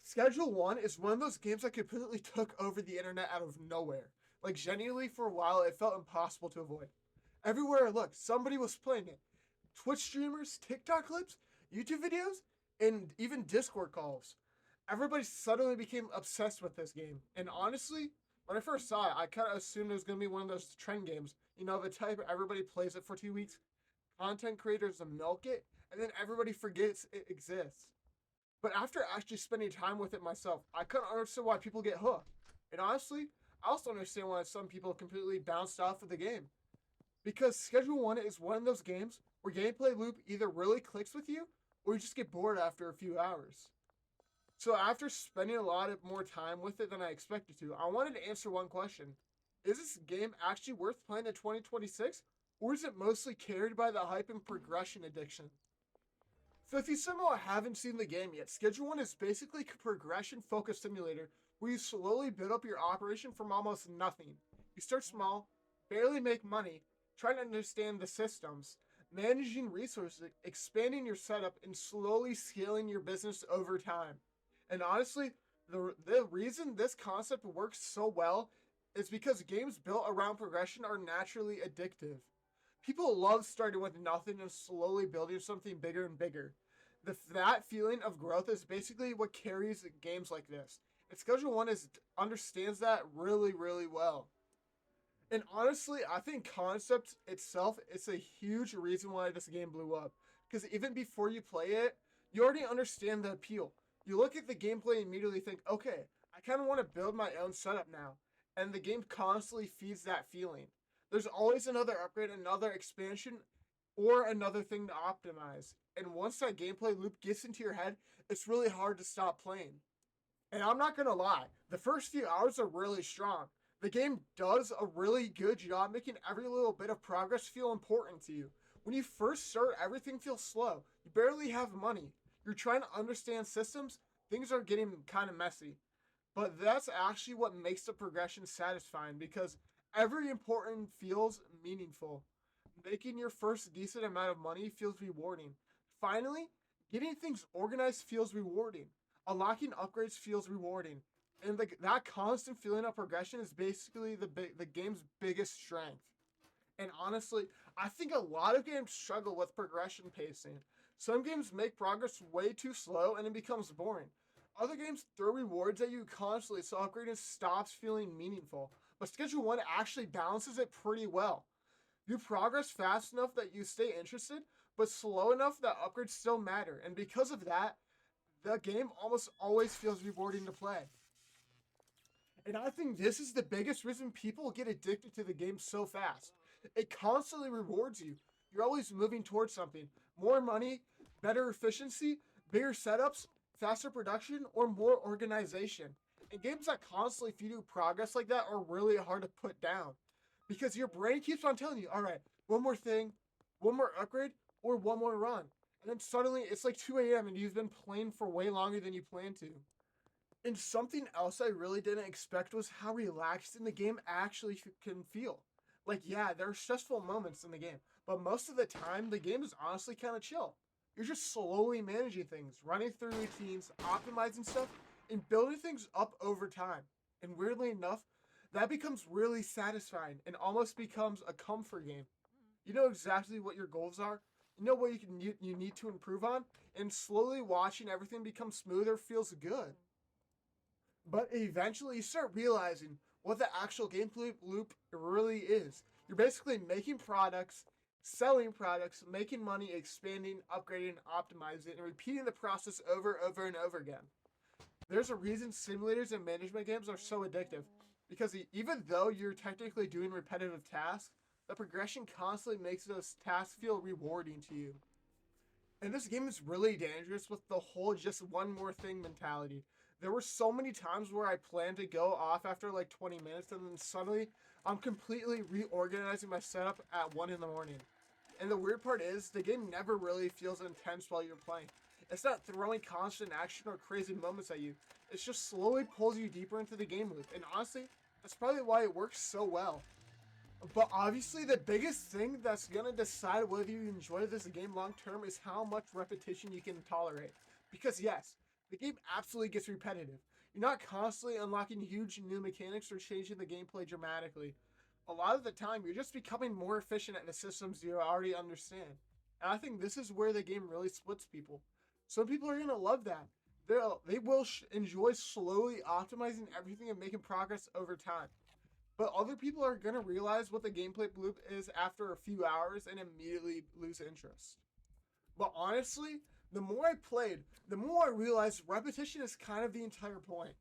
Schedule One is one of those games that completely took over the internet out of nowhere. Like, genuinely, for a while, it felt impossible to avoid. Everywhere I looked, somebody was playing it. Twitch streamers, TikTok clips, YouTube videos, and even Discord calls. Everybody suddenly became obsessed with this game. And honestly, when I first saw it, I kind of assumed it was going to be one of those trend games. You know, the type everybody plays it for 2 weeks, content creators milk it, and then everybody forgets it exists. But after actually spending time with it myself, I couldn't understand why people get hooked. And honestly, I also understand why some people completely bounced off of the game. Because Schedule 1 is one of those games where gameplay loop either really clicks with you or you just get bored after a few hours. So after spending a lot of more time with it than I expected to, I wanted to answer one question. Is this game actually worth playing in 2026? Or is it mostly carried by the hype and progression addiction? So if you somehow haven't seen the game yet, Schedule 1 is basically a progression-focused simulator where you slowly build up your operation from almost nothing. You start small, barely make money, trying to understand the systems, managing resources, expanding your setup, and slowly scaling your business over time. And honestly, the reason this concept works so well is because games built around progression are naturally addictive. People love starting with nothing and slowly building something bigger and bigger. That feeling of growth is basically what carries games like this. And Schedule One understands that really, really well. And honestly, I think concept itself is a huge reason why this game blew up. Because even before you play it, you already understand the appeal. You look at the gameplay and immediately think, okay, I kind of want to build my own setup now. And the game constantly feeds that feeling. There's always another upgrade, another expansion, or another thing to optimize. And once that gameplay loop gets into your head, it's really hard to stop playing. And I'm not gonna lie, the first few hours are really strong. The game does a really good job making every little bit of progress feel important to you. When you first start, everything feels slow. You barely have money. You're trying to understand systems, things are getting kind of messy. But that's actually what makes the progression satisfying because every important feels meaningful. Making your first decent amount of money feels rewarding. Finally, getting things organized feels rewarding. Unlocking upgrades feels rewarding. And that constant feeling of progression is basically the game's biggest strength. And honestly, I think a lot of games struggle with progression pacing. Some games make progress way too slow and it becomes boring. Other games throw rewards at you constantly so upgrading stops feeling meaningful. But Schedule 1 actually balances it pretty well. You progress fast enough that you stay interested, but slow enough that upgrades still matter. And because of that, the game almost always feels rewarding to play. And I think this is the biggest reason people get addicted to the game so fast. It constantly rewards you. You're always moving towards something. More money, better efficiency, bigger setups, faster production, or more organization. And games that constantly feed you progress like that are really hard to put down. Because your brain keeps on telling you, all right, one more thing, one more upgrade, or one more run. And then suddenly it's like 2 a.m. and you've been playing for way longer than you planned to. And something else I really didn't expect was how relaxed in the game actually can feel. Like, yeah, there are stressful moments in the game, but most of the time, the game is honestly kind of chill. You're just slowly managing things, running through routines, optimizing stuff, and building things up over time. And weirdly enough, that becomes really satisfying and almost becomes a comfort game. You know exactly what your goals are, you know what you need to improve on, and slowly watching everything become smoother feels good. But eventually you start realizing what the actual gameplay loop really is. You're basically making products, selling products, making money, expanding, upgrading, optimizing, and repeating the process over and over again. There's a reason simulators and management games are so addictive. Because even though you're technically doing repetitive tasks, the progression constantly makes those tasks feel rewarding to you. And this game is really dangerous with the whole just one more thing mentality. There were so many times where I planned to go off after like 20 minutes and then suddenly I'm completely reorganizing my setup at 1 in the morning. And the weird part is, the game never really feels intense while you're playing. It's not throwing constant action or crazy moments at you. It just slowly pulls you deeper into the game loop. And honestly, that's probably why it works so well. But obviously, the biggest thing that's gonna decide whether you enjoy this game long term is how much repetition you can tolerate. Because yes, the game absolutely gets repetitive. You're not constantly unlocking huge new mechanics or changing the gameplay dramatically. A lot of the time, you're just becoming more efficient at the systems you already understand. And I think this is where the game really splits people. Some people are going to love that. They will enjoy slowly optimizing everything and making progress over time. But other people are going to realize what the gameplay loop is after a few hours and immediately lose interest. But honestly, the more I played, the more I realized repetition is kind of the entire point.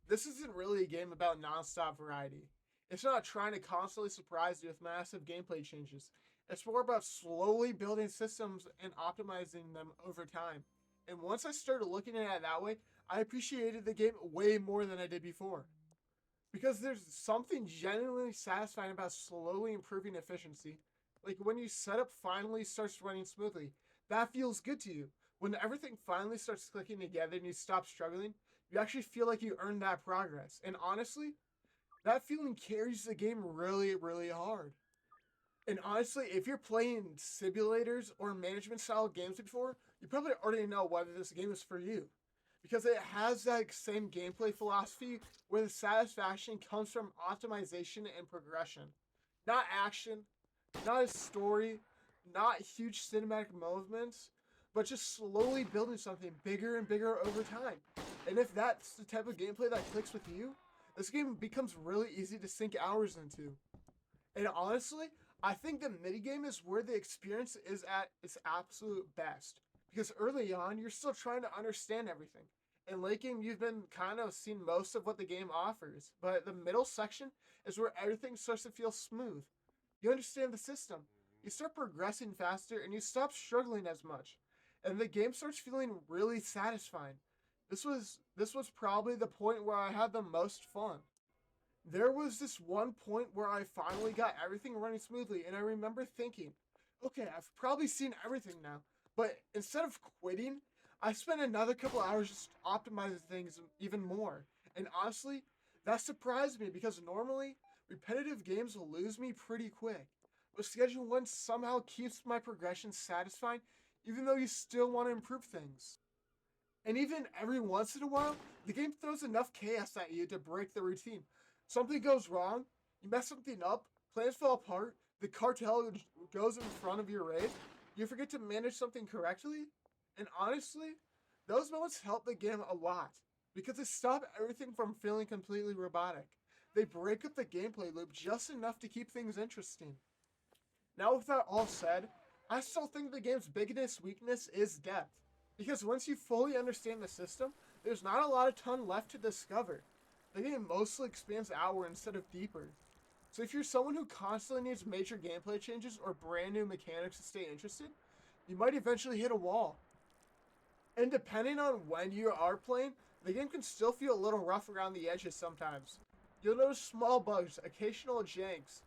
This isn't really a game about nonstop variety. It's not trying to constantly surprise you with massive gameplay changes. It's more about slowly building systems and optimizing them over time. And once I started looking at it that way, I appreciated the game way more than I did before. Because there's something genuinely satisfying about slowly improving efficiency. Like when your setup finally starts running smoothly, that feels good to you. When everything finally starts clicking together and you stop struggling, you actually feel like you earned that progress. And honestly, that feeling carries the game really, really hard. And honestly, if you're playing simulators or management style games before, you probably already know whether this game is for you. Because it has that same gameplay philosophy where the satisfaction comes from optimization and progression. Not action, not a story, not huge cinematic movements, but just slowly building something bigger and bigger over time. And if that's the type of gameplay that clicks with you, this game becomes really easy to sink hours into. And honestly, I think the minigame is where the experience is at its absolute best. Because early on, you're still trying to understand everything. In late game, you've been kind of seen most of what the game offers. But the middle section is where everything starts to feel smooth. You understand the system. You start progressing faster and you stop struggling as much. And the game starts feeling really satisfying. This was probably the point where I had the most fun. There was this one point where I finally got everything running smoothly, and I remember thinking, okay, I've probably seen everything now. But instead of quitting, I spent another couple hours just optimizing things even more. And honestly, that surprised me because normally repetitive games will lose me pretty quick. But Schedule 1 somehow keeps my progression satisfying, even though you still want to improve things. And even every once in a while, the game throws enough chaos at you to break the routine. Something goes wrong, you mess something up, plans fall apart, the cartel goes in front of your raid, you forget to manage something correctly. And honestly, those moments help the game a lot because they stop everything from feeling completely robotic. They break up the gameplay loop just enough to keep things interesting. Now, with that all said, I still think the game's biggest weakness is depth. Because once you fully understand the system, there's not a lot of ton left to discover. The game mostly expands outward instead of deeper. So if you're someone who constantly needs major gameplay changes or brand new mechanics to stay interested, you might eventually hit a wall. And depending on when you are playing, the game can still feel a little rough around the edges sometimes. You'll notice small bugs, occasional janks,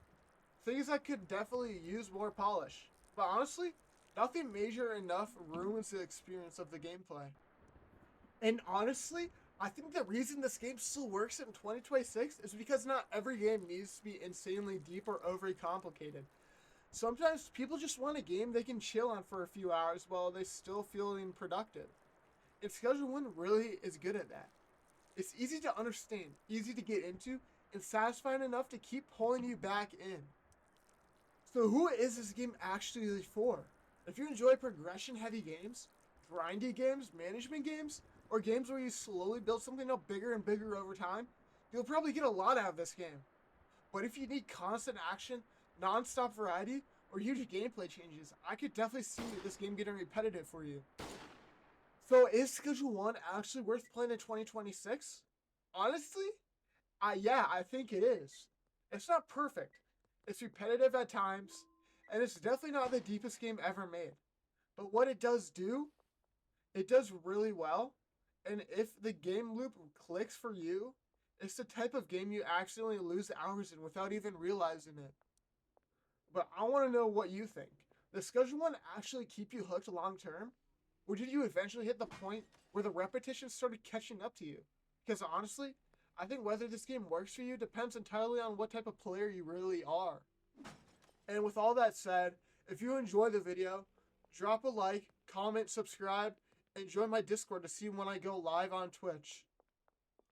things that could definitely use more polish. But honestly, nothing major enough ruins the experience of the gameplay. And honestly, I think the reason this game still works in 2026 is because not every game needs to be insanely deep or overly complicated. Sometimes people just want a game they can chill on for a few hours while they still feeling productive. And Schedule 1 really is good at that. It's easy to understand, easy to get into, and satisfying enough to keep pulling you back in. So who is this game actually for? If you enjoy progression heavy games, grindy games, management games, or games where you slowly build something up bigger and bigger over time, you'll probably get a lot out of this game. But if you need constant action, non-stop variety, or huge gameplay changes, I could definitely see this game getting repetitive for you. So is Schedule 1 actually worth playing in 2026? Honestly, yeah, I think it is. It's not perfect. It's repetitive at times, and it's definitely not the deepest game ever made. But what it does do, it does really well. And if the game loop clicks for you, it's the type of game you accidentally lose hours in without even realizing it. But I want to know what you think. Does Schedule 1 actually keep you hooked long term? Or did you eventually hit the point where the repetition started catching up to you? Because honestly, I think whether this game works for you depends entirely on what type of player you really are. And with all that said, if you enjoy the video, drop a like, comment, subscribe, And join my Discord to see when I go live on Twitch.